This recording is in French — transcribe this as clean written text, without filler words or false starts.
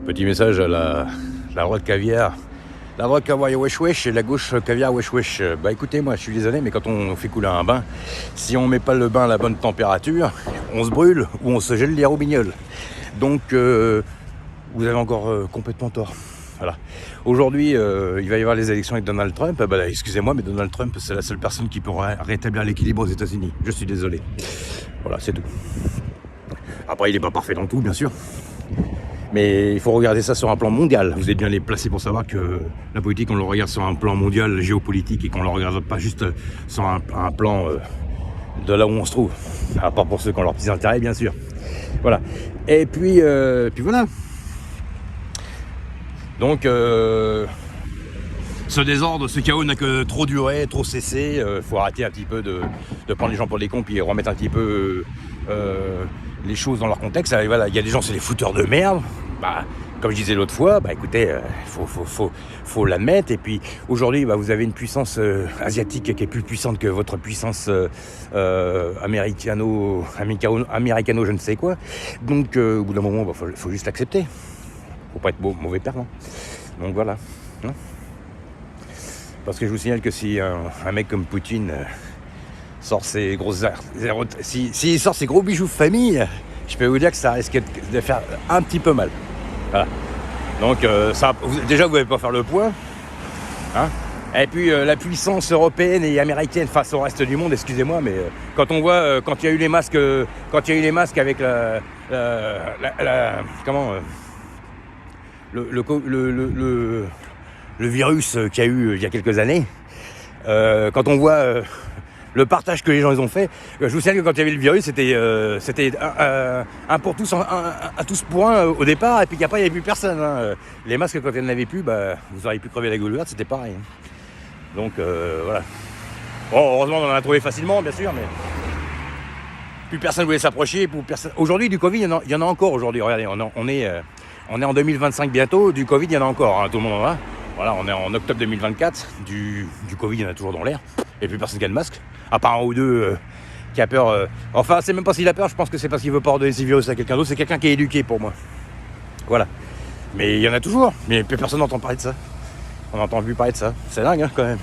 Petit message à la droite caviar. La droite caviar wesh wesh et la gauche caviar wesh wesh. Bah écoutez, moi je suis désolé, mais quand on fait couler un bain, si on met pas le bain à la bonne température, on se brûle ou on se gèle les roubignoles. Donc vous avez encore complètement tort. Voilà. Aujourd'hui, il va y avoir les élections avec Donald Trump. Bah là, excusez-moi, mais Donald Trump, c'est la seule personne qui pourra rétablir l'équilibre aux États-Unis. Je suis désolé. Voilà, c'est tout. Après, il n'est pas parfait dans tout, bien sûr. Mais il faut regarder ça sur un plan mondial. Vous êtes bien les placés pour savoir que la politique, on le regarde sur un plan mondial, géopolitique, et qu'on ne le regarde pas juste sur un plan de là où on se trouve. À part pour ceux qui ont leurs petits intérêts, bien sûr. Voilà. Et puis voilà. Donc, ce désordre, ce chaos n'a que trop duré, trop cessé. Faut arrêter un petit peu de prendre les gens pour des cons, puis remettre un petit peu les choses dans leur contexte. Voilà, il y a des gens, c'est des fouteurs de merde. Bah, comme je disais l'autre fois, bah écoutez, faut l'admettre. Et puis aujourd'hui, bah, vous avez une puissance asiatique qui est plus puissante que votre puissance américano, je ne sais quoi. Donc au bout d'un moment, bah, faut juste l'accepter. Faut pas être mauvais perdant. Donc voilà. Hein, parce que je vous signale que si un mec comme Poutine sort ses grosses s'il sort ses gros bijoux de famille, je peux vous dire que ça risque de faire un petit peu mal. Voilà. Donc déjà vous n'allez pas faire le point. Hein, et puis la puissance européenne et américaine face au reste du monde, excusez-moi, mais quand on voit quand il y a eu les masques, avec le virus qu'il y a eu il y a quelques années, quand on voit le partage que les gens ils ont fait, je vous signale que quand il y avait le virus, c'était un pour tous, un tous pour un au départ, et puis qu'après il n'y avait plus personne. Hein. Les masques, quand il n'y en avait plus, bah, vous auriez pu crever la gueule ouverte, c'était pareil. Donc voilà. Bon, heureusement on en a trouvé facilement, bien sûr, mais plus personne voulait s'approcher. Aujourd'hui, du Covid, il y en a encore aujourd'hui. Regardez, on est en 2025 bientôt, du Covid, il y en a encore, hein, tout le monde en a. Voilà, on est en octobre 2024, du Covid, il y en a toujours dans l'air. Et plus personne qui a de masque, à part un ou deux qui a peur. Enfin, c'est même pas s'il a peur, je pense que c'est parce qu'il veut pas ordonner ses virus à quelqu'un d'autre, c'est quelqu'un qui est éduqué pour moi. Voilà. Mais il y en a toujours, mais plus personne n'entend parler de ça. On n'entend plus parler de ça. C'est dingue, hein, quand même.